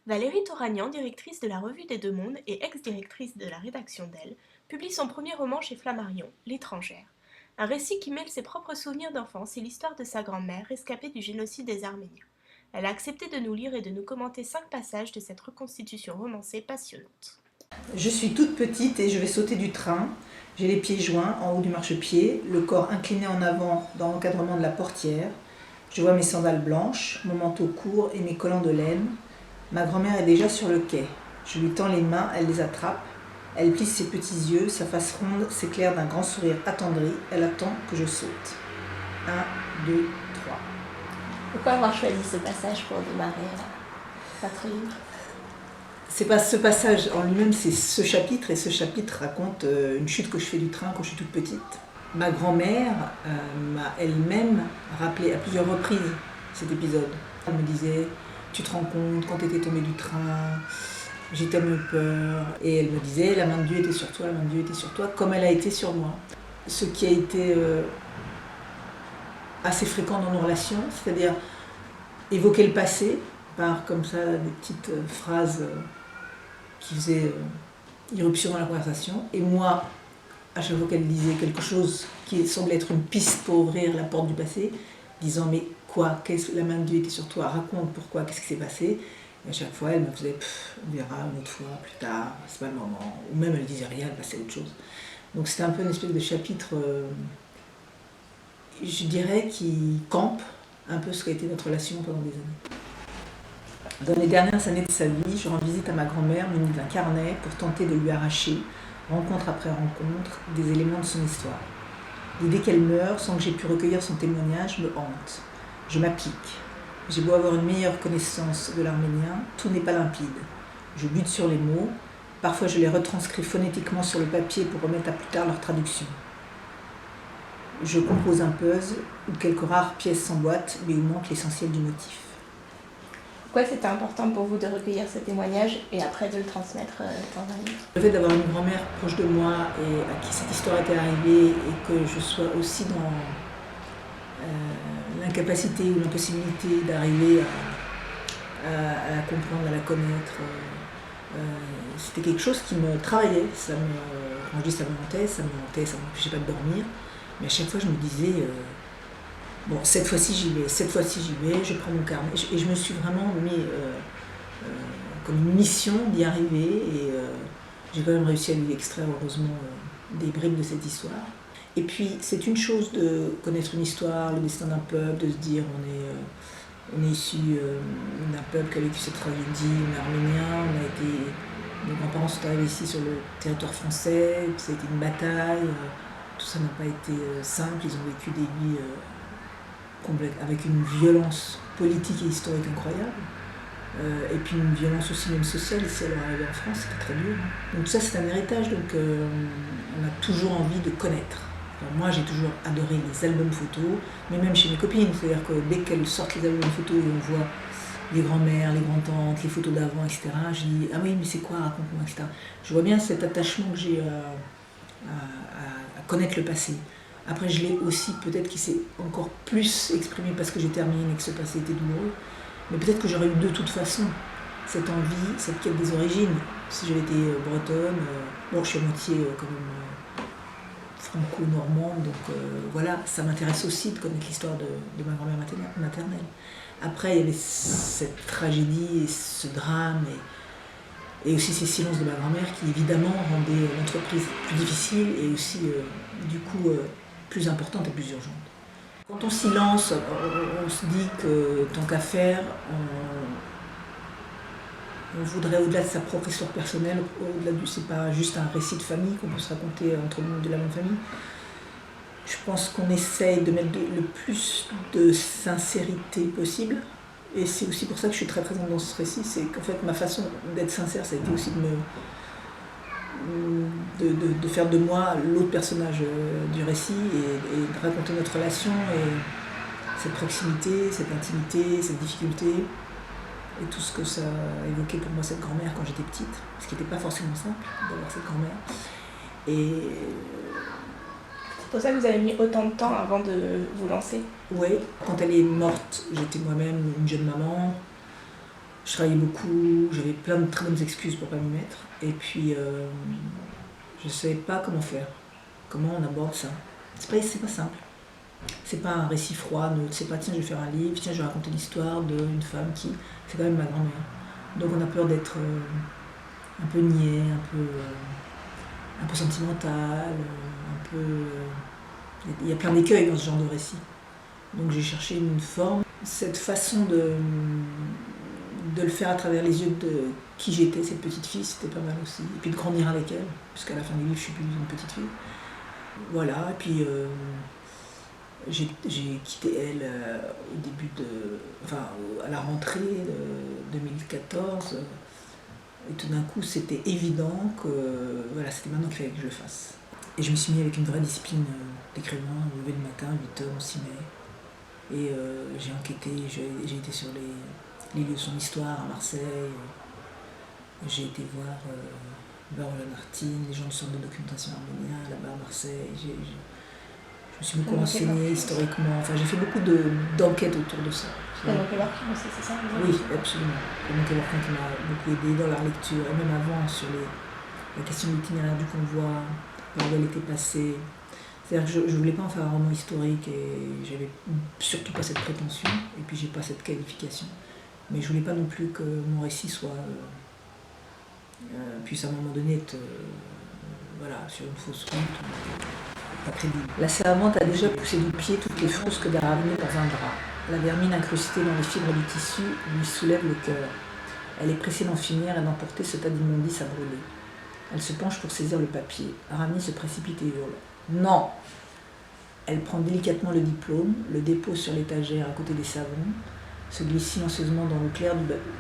Valérie Toragnan, directrice de la Revue des Deux Mondes et ex-directrice de la rédaction d'Elle, publie son premier roman chez Flammarion, L'étrangère. Un récit qui mêle ses propres souvenirs d'enfance et l'histoire de sa grand-mère rescapée du génocide des Arméniens. Elle a accepté de nous lire et de nous commenter 5 passages de cette reconstitution romancée passionnante. Je suis toute petite et je vais sauter du train. J'ai les pieds joints en haut du marchepied, le corps incliné en avant dans l'encadrement de la portière. Je vois mes sandales blanches, mon manteau court et mes collants de laine. Ma grand-mère est déjà sur le quai. Je lui tends les mains, elle les attrape. Elle plisse ses petits yeux, sa face ronde s'éclaire d'un grand sourire attendri. Elle attend que je saute. 1, 2, 3. Pourquoi avoir choisi ce passage pour démarrer votre livre? C'est pas ce passage en lui-même, c'est ce chapitre, et ce chapitre raconte une chute que je fais du train quand je suis toute petite. Ma grand-mère m'a elle-même rappelé à plusieurs reprises cet épisode. Elle me disait, tu te rends compte, quand tu étais tombée du train, j'ai tellement eu peur. Et elle me disait, la main de Dieu était sur toi, la main de Dieu était sur toi, comme elle a été sur moi. Ce qui a été assez fréquent dans nos relations, c'est-à-dire évoquer le passé par comme ça des petites phrases qui faisaient irruption dans la conversation. Et moi, à chaque fois qu'elle disait quelque chose qui semblait être une piste pour ouvrir la porte du passé, disant mais quoi, la main de Dieu était sur toi, raconte pourquoi, qu'est-ce qui s'est passé. Et à chaque fois, elle me faisait on verra une autre fois, plus tard, c'est pas le moment. Ou même elle disait rien, elle passait à autre chose. Donc c'était un peu une espèce de chapitre, je dirais, qui campe un peu ce qu'a été notre relation pendant des années. Dans les dernières années de sa vie, je rends visite à ma grand-mère munie d'un carnet pour tenter de lui arracher, rencontre après rencontre, des éléments de son histoire. L'idée qu'elle meure sans que j'aie pu recueillir son témoignage me hante. Je m'applique. J'ai beau avoir une meilleure connaissance de l'arménien, tout n'est pas limpide. Je bute sur les mots, parfois je les retranscris phonétiquement sur le papier pour remettre à plus tard leur traduction. Je compose un puzzle ou quelques rares pièces s'emboîtent, mais où manque l'essentiel du motif. Pourquoi c'était important pour vous de recueillir ce témoignage et après de le transmettre dans un livre? Le fait d'avoir une grand-mère proche de moi et à qui cette histoire était arrivée et que je sois aussi dans l'incapacité ou l'impossibilité d'arriver à la comprendre, à la connaître, c'était quelque chose qui me travaillait. Quand je dis ça me hantait, ça m'empêchait pas de dormir. Mais à chaque fois je me disais... bon, cette fois-ci j'y vais, je prends mon carnet. Et je me suis vraiment mis comme une mission d'y arriver. Et j'ai quand même réussi à lui extraire, heureusement, des bribes de cette histoire. Et puis, c'est une chose de connaître une histoire, le destin d'un peuple, de se dire on est issu d'un peuple qui a vécu cette tragédie, on est arménien, nos grands-parents sont arrivés ici sur le territoire français, ça a été une bataille. Tout ça n'a pas été simple, ils ont vécu des vies avec une violence politique et historique incroyable. Et puis une violence aussi même sociale ici à leur arrivée en France, c'était très dur. Donc tout ça c'est un héritage, donc on a toujours envie de connaître. Alors, moi j'ai toujours adoré les albums photos, mais même chez mes copines, c'est-à-dire que dès qu'elles sortent les albums photos et on voit les grands-mères, les grands-tantes, les photos d'avant, etc., je dis ah oui mais c'est quoi, raconte-moi, etc. Je vois bien cet attachement que j'ai à connaître le passé. Après, je l'ai aussi, peut-être qu'il s'est encore plus exprimé parce que j'étais arménienne et que ce passé était douloureux. Mais peut-être que j'aurais eu de toute façon cette envie, cette quête des origines. Si j'avais été bretonne, bon, je suis à moitié quand même franco-normande, donc voilà, ça m'intéresse aussi de connaître l'histoire de ma grand-mère maternelle. Après, il y avait cette tragédie et ce drame et aussi ces silences de ma grand-mère qui évidemment rendaient l'entreprise plus difficile et aussi du coup plus importante et plus urgente. Quand on s'y lance, on se dit que tant qu'à faire, on voudrait au-delà de sa propre histoire personnelle, c'est pas juste un récit de famille qu'on peut se raconter entre nous de la même famille. Je pense qu'on essaye de mettre le plus de sincérité possible. Et c'est aussi pour ça que je suis très présente dans ce récit, c'est qu'en fait ma façon d'être sincère, ça a été aussi de faire de moi l'autre personnage du récit et de raconter notre relation et cette proximité, cette intimité, cette difficulté et tout ce que ça a évoqué pour moi cette grand-mère quand j'étais petite, ce qui n'était pas forcément simple d'avoir cette grand-mère. Et c'est pour ça que vous avez mis autant de temps avant de vous lancer? oui, quand elle est morte, j'étais moi-même une jeune maman. Je travaillais beaucoup, j'avais plein de très bonnes excuses pour ne pas m'y mettre. Et puis, je ne savais pas comment faire, comment on aborde ça. C'est pas simple. C'est pas un récit froid, c'est pas tiens je vais faire un livre, tiens je vais raconter l'histoire d'une femme qui... C'est quand même ma grand-mère. Donc on a peur d'être un peu niais, un peu sentimental, un peu... Il y a plein d'écueils dans ce genre de récit. Donc j'ai cherché une forme. Cette façon de le faire à travers les yeux de qui j'étais, cette petite fille, c'était pas mal aussi. Et puis de grandir avec elle, puisqu'à la fin du livre je suis plus une petite fille. Voilà, et puis... j'ai quitté elle au début à la rentrée de 2014. Et tout d'un coup, c'était évident que c'était maintenant qu'il fallait que je le fasse. Et je me suis mis avec une vraie discipline d'écrivain, lever le matin, 8h, on s'y met. Et j'ai enquêté, j'ai été sur les lieux de son histoire à Marseille. J'ai été voir Baron Lamartine, les gens du centre de documentation arménien là-bas à Marseille. Je me suis beaucoup renseignée historiquement, j'ai fait beaucoup d'enquêtes autour de ça. C'est donc Lorquin aussi, c'est ça? Oui, absolument. C'est donc Lorquin qui m'a beaucoup aidée dans la lecture, et même avant sur la question de l'itinéraire du convoi, par où elle était passée. C'est-à-dire que je ne voulais pas en faire un roman historique et j'avais surtout pas cette prétention, et puis j'ai pas cette qualification. Mais je voulais pas non plus que mon récit puisse à un moment donné être sur une fausse route. Pas crédible. La servante a déjà poussé du pied toutes les frusques d'Aravine dans un drap. La vermine incrustée dans les fibres du tissu lui soulève le cœur. Elle est pressée d'en finir et d'emporter ce tas d'immondices à brûler. Elle se penche pour saisir le papier. Aravine se précipite et hurle. Non! Elle prend délicatement le diplôme, le dépose sur l'étagère à côté des savons, se glisse silencieusement dans l'eau claire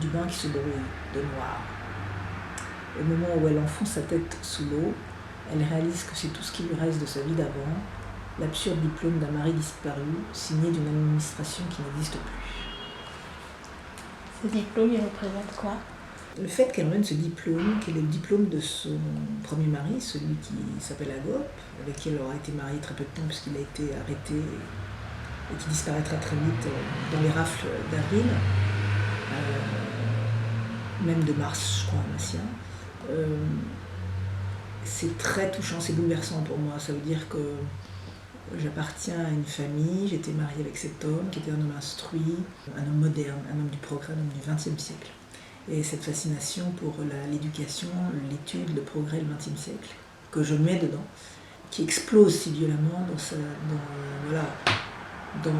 du bain qui se brouille de noir. Au moment où elle enfonce sa tête sous l'eau, elle réalise que c'est tout ce qui lui reste de sa vie d'avant, l'absurde diplôme d'un mari disparu, signé d'une administration qui n'existe plus. Ce diplôme, il représente quoi? Le fait qu'elle emmène ce diplôme, qui est le diplôme de son premier mari, celui qui s'appelle Agop, avec qui elle aura été mariée très peu de temps puisqu'il a été arrêté et qui disparaîtra très vite dans les rafles d'avril, même de mars, je crois, à Massien. C'est très touchant, c'est bouleversant pour moi. Ça veut dire que j'appartiens à une famille, j'étais mariée avec cet homme qui était un homme instruit, un homme moderne, un homme du progrès, un homme du XXe siècle. Et cette fascination pour l'éducation, l'étude, le progrès du XXe siècle, que je mets dedans, qui explose si violemment dans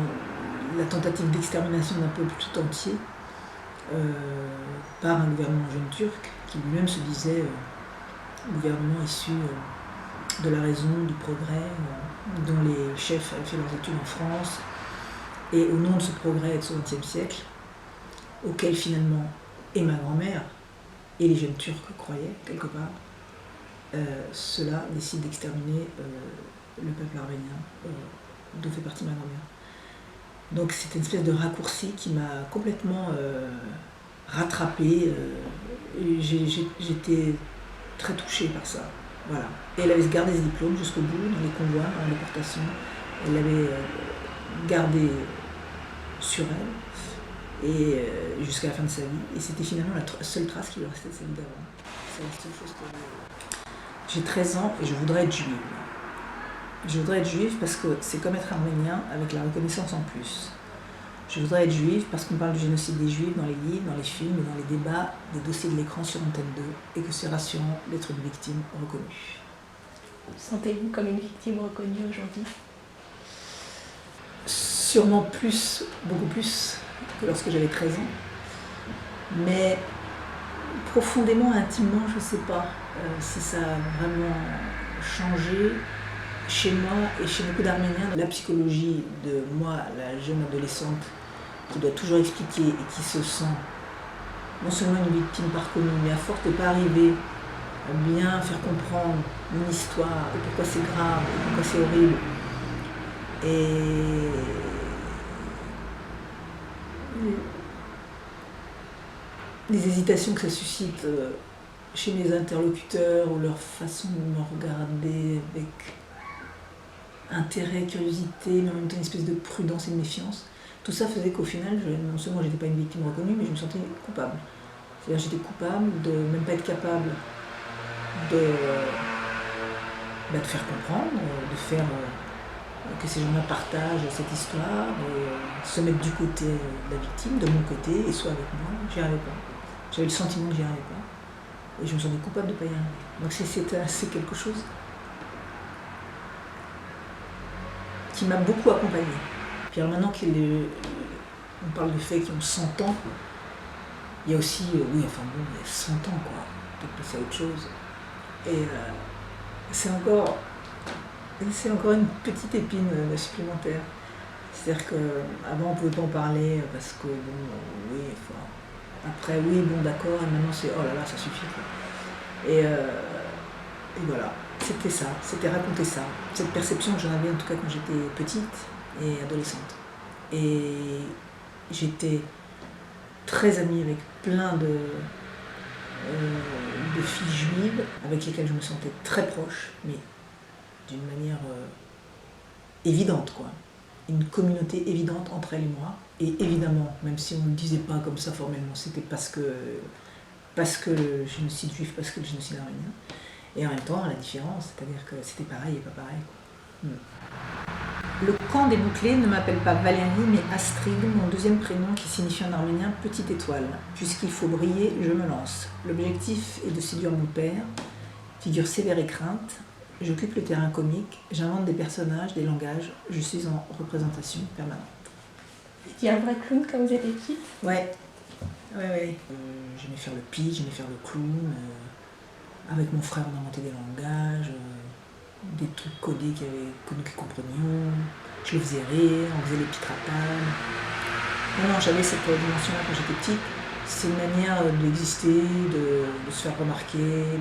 la tentative d'extermination d'un peuple tout entier par un gouvernement jeune turc qui lui-même se disait gouvernement issu de la raison, du progrès, dont les chefs avaient fait leurs études en France, et au nom de ce progrès de ce XXe siècle, auquel finalement et ma grand-mère et les jeunes Turcs croyaient quelque part, cela décide d'exterminer le peuple arménien, dont fait partie ma grand-mère. Donc c'est une espèce de raccourci qui m'a complètement rattrapée. J'étais très touchée par ça. Voilà. Et elle avait gardé ce diplôme jusqu'au bout, dans les convois, dans la déportation. Elle l'avait gardé sur elle et jusqu'à la fin de sa vie. Et c'était finalement la seule trace qui lui restait de sa vie d'avant. C'est la seule chose que j'ai 13 ans et je voudrais être juive. Je voudrais être juive parce que c'est comme être arménien avec la reconnaissance en plus. Je voudrais être juive parce qu'on parle du génocide des juifs dans les livres, dans les films et dans les débats des dossiers de l'écran sur Antenne 2 et que c'est rassurant d'être une victime reconnue. Sentez-vous comme une victime reconnue aujourd'hui? Sûrement plus, beaucoup plus que lorsque j'avais 13 ans. Mais profondément, intimement, je ne sais pas si ça a vraiment changé chez moi et chez beaucoup d'Arméniens. La psychologie de moi, la jeune adolescente, qui doit toujours expliquer et qui se sent non seulement une victime par commune, mais à force de ne pas arriver à bien faire comprendre mon histoire et pourquoi c'est grave et pourquoi c'est horrible. Et les hésitations que ça suscite chez mes interlocuteurs ou leur façon de me regarder avec intérêt, curiosité, mais en même temps une espèce de prudence et de méfiance. tout ça faisait qu'au final, non seulement j'étais pas une victime reconnue, mais je me sentais coupable. C'est-à-dire j'étais coupable de même pas être capable de faire comprendre, de faire que ces gens-là partagent cette histoire, et se mettre du côté de la victime, de mon côté, et soit avec moi. J'y arrivais pas. J'avais le sentiment que j'y arrivais pas. Et je me sentais coupable de ne pas y arriver. Donc c'est quelque chose qui m'a beaucoup accompagnée. Puis alors maintenant on parle du fait qu'ils ont 100 ans, il y a aussi, oui, enfin bon, il y a 100 ans quoi, peut-être passer à autre chose. Et c'est encore une petite épine supplémentaire. C'est-à-dire qu'avant on ne pouvait pas en parler parce que bon, oui, enfin, après oui, bon d'accord, et maintenant c'est oh là là, ça suffit quoi. Et voilà, c'était ça, c'était raconter ça, cette perception que j'en avais en tout cas quand j'étais petite et adolescente. Et j'étais très amie avec plein de filles juives avec lesquelles je me sentais très proche, mais d'une manière évidente quoi. Une communauté évidente entre elles et moi. Et évidemment, même si on ne le disait pas comme ça formellement, c'était parce que le génocide juif, parce que le génocide arménien. Et en même temps, la différence, c'est-à-dire que c'était pareil et pas pareil quoi. Le camp des bouclés ne m'appelle pas Valérie, mais Astrid, mon deuxième prénom qui signifie en arménien petite étoile. Puisqu'il faut briller, je me lance. L'objectif est de séduire mon père, figure sévère et crainte. J'occupe le terrain comique, j'invente des personnages, des langages, je suis en représentation permanente. Il y a un vrai clown quand vous étiez petite? Ouais. J'aimais faire le pitch, j'aimais faire le clown. Avec mon frère, on inventait des langages. Des trucs codés que nous qui comprenions, je les faisais rire, on faisait les petites ratades. Non, j'avais cette dimension-là quand j'étais petite. C'est une manière d'exister, de se faire remarquer,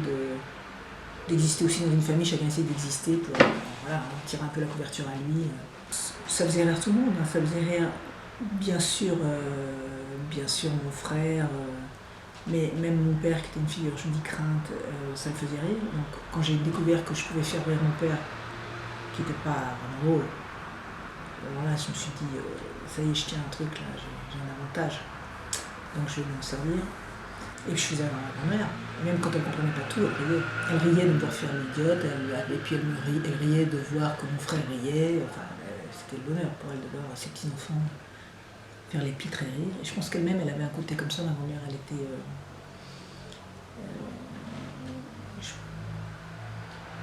d'exister aussi dans une famille, chacun essaie d'exister pour voilà, tirer un peu la couverture à lui. Ça faisait rire tout le monde, hein. Ça faisait rire bien sûr mon frère, mais même mon père qui était une figure, je dis crainte, ça me faisait rire. Donc quand j'ai découvert que je pouvais faire rire mon père, qui n'était pas vraiment drôle, voilà, je me suis dit, ça y est, je tiens un truc là, j'ai un avantage. Donc je vais m'en servir. Et puis je faisais rire ma grand-mère. Même quand elle ne comprenait pas tout, elle riait. Elle riait de me voir faire l'idiote, et puis elle riait de voir que mon frère riait. Enfin, c'était le bonheur pour elle de voir ses petits-enfants faire les pitres et rire. Et je pense qu'elle-même, elle avait un côté comme ça. Ma grand-mère, elle était...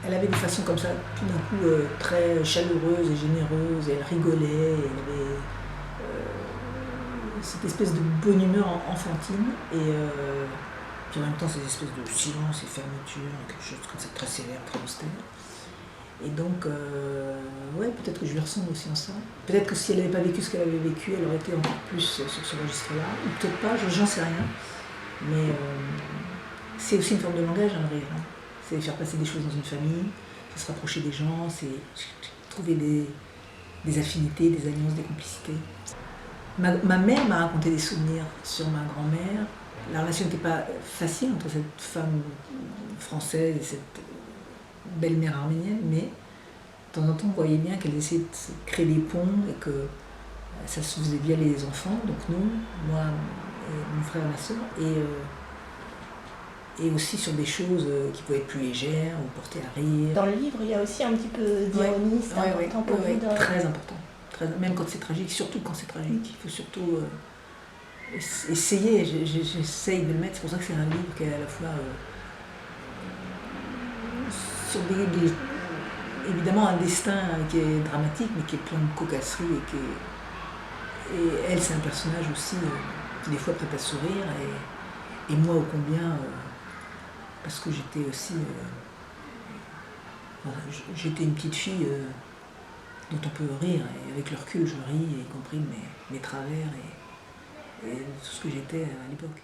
elle avait des façons comme ça, tout d'un coup, très chaleureuses et généreuses. Et elle rigolait, et elle avait cette espèce de bonne humeur enfantine. Et puis en même temps, cette espèce de silence et fermeture, quelque chose comme ça, très sévère, très austère. Et donc, ouais, peut-être que je lui ressemble aussi en ça. Peut-être que si elle n'avait pas vécu ce qu'elle avait vécu, elle aurait été encore plus sur ce registre-là. Ou peut-être pas, j'en sais rien. Mais c'est aussi une forme de langage, un rire. Hein. C'est faire passer des choses dans une famille, c'est se rapprocher des gens, c'est trouver des affinités, des alliances, des complicités. Ma mère m'a raconté des souvenirs sur ma grand-mère. La relation n'était pas facile entre cette femme française et cette belle-mère arménienne, mais de temps en temps, on voyait bien qu'elle essayait de créer des ponts et que ça se faisait via les enfants, donc nous, moi, et mon frère et ma soeur, et aussi sur des choses qui pouvaient être plus légères ou porter à rire. Dans le livre, il y a aussi un petit peu d'ironie, c'est important pour vous de... Très important. Même quand c'est tragique, surtout quand c'est tragique, il faut surtout essayer, j'essaye de le mettre, c'est pour ça que c'est un livre qui est à la fois sur évidemment un destin qui est dramatique, mais qui est plein de cocasseries, et elle c'est un personnage aussi qui des fois prête à sourire, et moi ô combien, parce que j'étais aussi, j'étais une petite fille dont on peut rire, et avec le recul je ris, y compris de mes travers et tout ce que j'étais à l'époque.